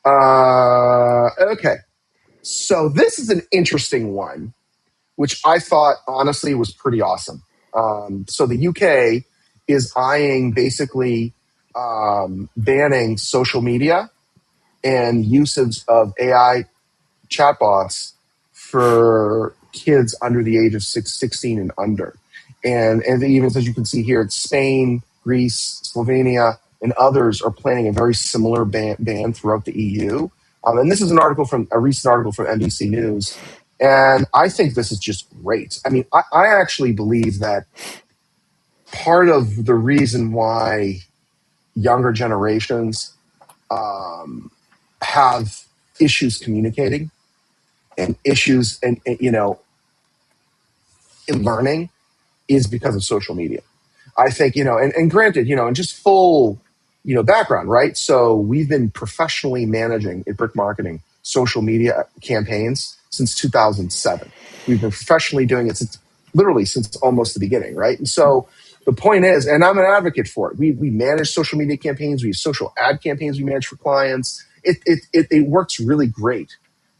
Okay. So this is an interesting one, which I thought honestly was pretty awesome. So the UK is eyeing basically banning social media and usage of AI chatbots for kids under the age of 16 and under. And even as you can see here, it's Spain, Greece, Slovenia, and others are planning a very similar ban throughout the EU. And this is a recent article from NBC News. And I think this is just great. I mean, I actually believe that part of the reason why younger generations have issues communicating and issues and in learning is because of social media. I think, and granted, and just full, background, right? So we've been professionally managing at Brick Marketing social media campaigns since 2007. We've been professionally doing it since almost the beginning, right? And so the point is, and I'm an advocate for it. We manage social media campaigns. We have social ad campaigns we manage for clients. It works really great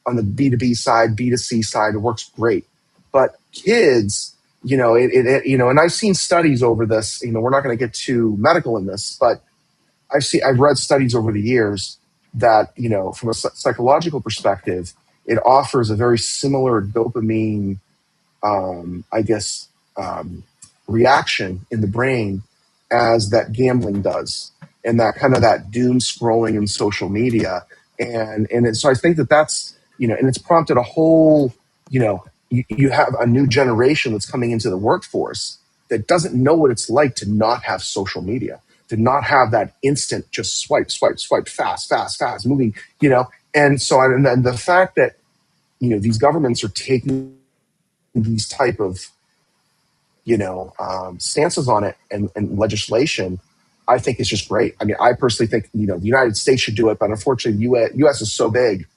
on the B2B side, B2C side. It works great. But kids, and I've seen studies over this. We're not going to get too medical in this, but I've read studies over the years that from a psychological perspective, it offers a very similar dopamine, I guess, reaction in the brain as that gambling does, and that kind of that doom scrolling in social media, so I think that's and it's prompted a whole you have a new generation that's coming into the workforce that doesn't know what it's like to not have social media, to not have that instant just swipe, swipe, swipe, fast, fast, fast, moving, and so and then the fact that these governments are taking these type of stances on it and legislation, I think is just great. I mean, I personally think the United States should do it, but unfortunately, U.S. is so big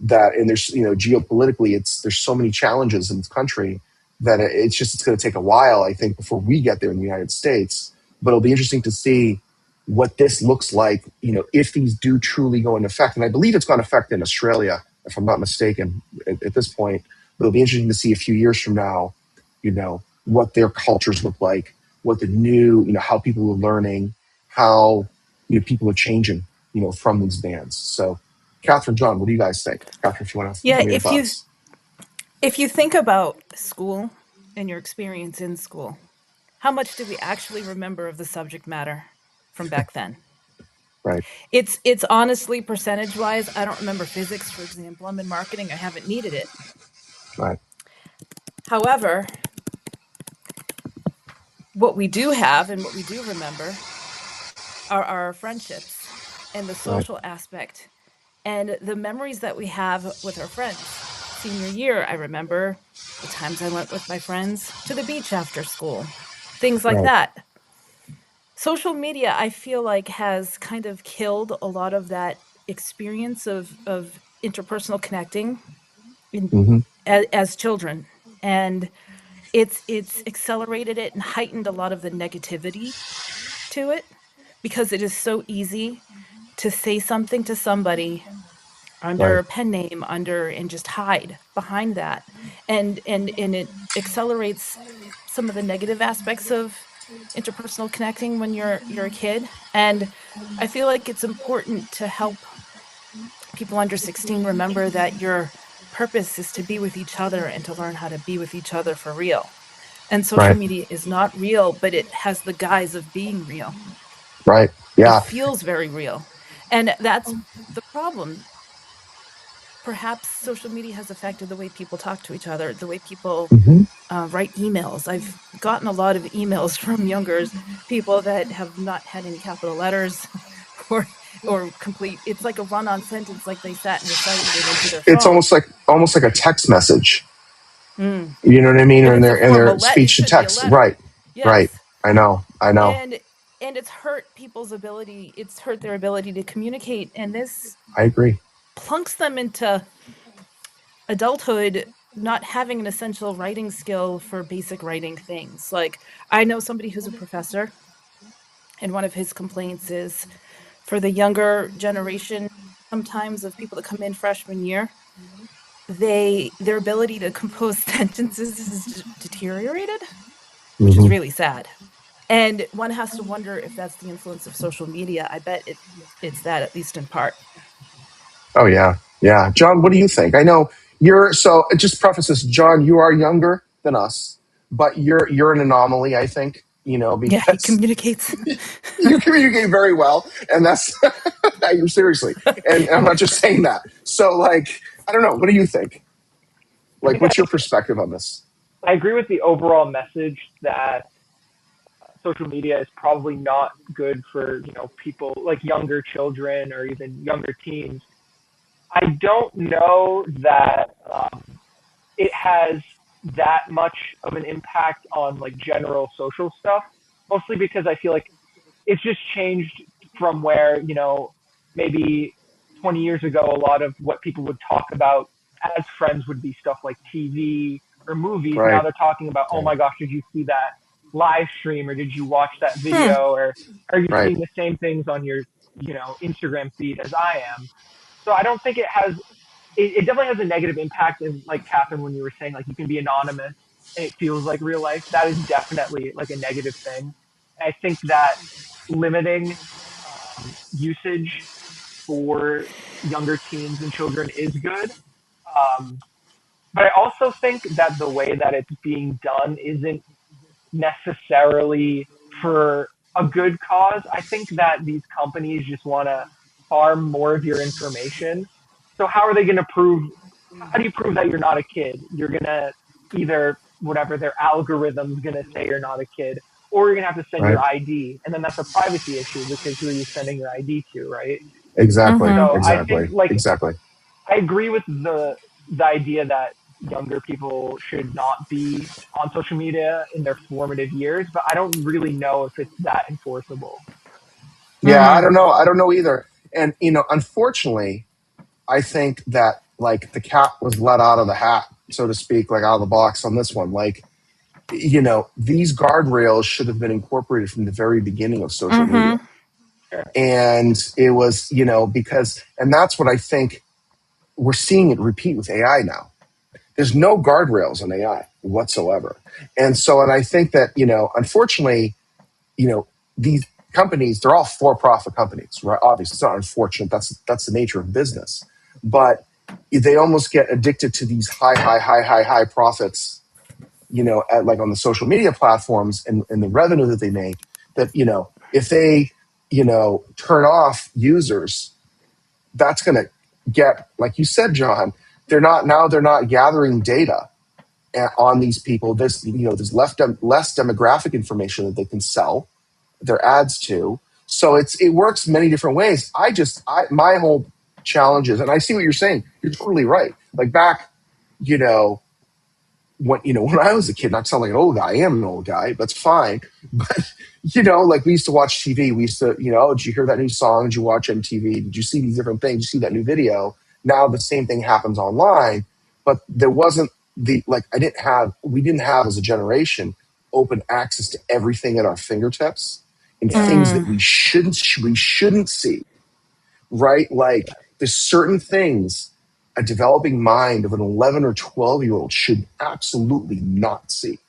that, and there's geopolitically, there's so many challenges in this country that it's going to take a while, I think, before we get there in the United States. But it'll be interesting to see what this looks like, if these do truly go into effect. And I believe it's going to affect in Australia, if I'm not mistaken, at this point. But it'll be interesting to see a few years from now, what their cultures look like, what the new, how people are learning, how people are changing, from these bands. So, Catherine, John, what do you guys think? Catherine, if you want to Yeah, give me your thoughts. if you think about school and your experience in school, how much do we actually remember of the subject matter from back then? Right, It's honestly percentage wise, I don't remember physics, for example. I'm in marketing, I haven't needed it. right, However, what we do have and what we do remember are our friendships and the right, social aspect and the memories that we have with our friends. Senior year, I remember the times I went with my friends to the beach after school, things like right. that. Social media, I feel like, has kind of killed a lot of that experience of interpersonal connecting in, Mm-hmm. as children. And it's accelerated it and heightened a lot of the negativity to it because it is so easy to say something to somebody under Right, a pen name and just hide behind that and it accelerates some of the negative aspects of interpersonal connecting when you're a kid. And I feel like it's important to help people under 16 remember that your purpose is to be with each other and to learn how to be with each other for real. And social right, media is not real, but it has the guise of being real. right. It Yeah, feels very real. And that's the problem. Perhaps social media has affected the way people talk to each other, the way people mm-hmm. write emails. I've gotten a lot of emails from younger people that have not had any capital letters or or complete. It's like a run-on sentence, like they sat and recited it into their It's phone. almost like a text message. Mm. You know what I mean? But Or in it's a their formal it speech to should be a text. letter. Right, right. Yes. I know. And it's hurt people's ability. It's hurt their ability to communicate, and this I agree. plunks them into adulthood not having an essential writing skill for basic writing things. Like, I know somebody who's a professor, and one of his complaints is for the younger generation. sometimes of people that come in freshman year, their ability to compose sentences is deteriorated, which is Hmm. really sad. And one has to wonder if that's the influence of social media. I bet it's that, at least in part. Oh yeah, yeah. John, what do you think? I know you're so. Just preface this, John. You are younger than us, but you're an anomaly. I think Yeah, he because communicates. you communicate very well, and that's you seriously. And I'm not just saying that. So like, I don't know. What do you think? I Like, think what's your perspective on this? I agree with the overall message that social media is probably not good for people like younger children or even younger teens. I don't know that it has that much of an impact on like general social stuff. Mostly because I feel like it's just changed from where maybe 20 years ago a lot of what people would talk about as friends would be stuff like TV or movies. Now Right. they're talking about, oh Right. my gosh, did you see that live stream or did you watch that Hmm. video, or are you Right. seeing the same things on your Instagram feed as I am? So I don't think it has it definitely has a negative impact. And like Catherine, when you were saying like you can be anonymous and it feels like real life, that is definitely like a negative thing. And I think that limiting usage for younger teens and children is good. Um, but I also think that the way that it's being done isn't necessarily for a good cause. I think that these companies just want to farm more of your information. So how are they going to prove? How do you prove that you're not a kid? You're gonna either whatever their algorithm's gonna say you're not a kid, or you're gonna have to send Right. your ID, and then that's a privacy issue because who are you sending your ID to, right? Exactly. Mm-hmm. So I think Exactly. like Exactly. I agree with the idea that younger people should not be on social media in their formative years, but I don't really know if it's that enforceable. Yeah, I Mm-hmm. don't know. I don't know either. And unfortunately, I think that like the cat was let out of the hat, so to speak, like out of the box on this one. Like, these guardrails should have been incorporated from the very beginning of social media. Mm-hmm. Sure. And it was, because, and that's what I think we're seeing it repeat with AI now. There's no guardrails on AI whatsoever. And so, and I think that, unfortunately, you know, these companies, they're all for-profit companies, right? Obviously, it's not unfortunate. That's the nature of business. But they almost get addicted to these high profits, at like on the social media platforms and the revenue that they make. That if they, turn off users, that's going to get, like you said, John. They're not gathering data on these people. There's less demographic information that they can sell their ads to. So it works many different ways. My whole challenge is, and I see what you're saying. You're totally right. Like back, you know, when I was a kid, not to sound like an old guy, I am an old guy, but it's fine. But like we used to watch TV. We used to, oh, did you hear that new song? Did you watch MTV? Did you see these different things? Did you see that new video? Now the same thing happens online, but there wasn't we didn't have as a generation open access to everything at our fingertips and Yeah. things that Mm. we shouldn't see, right? Like there's certain things a developing mind of an 11 or 12-year-old should absolutely not see.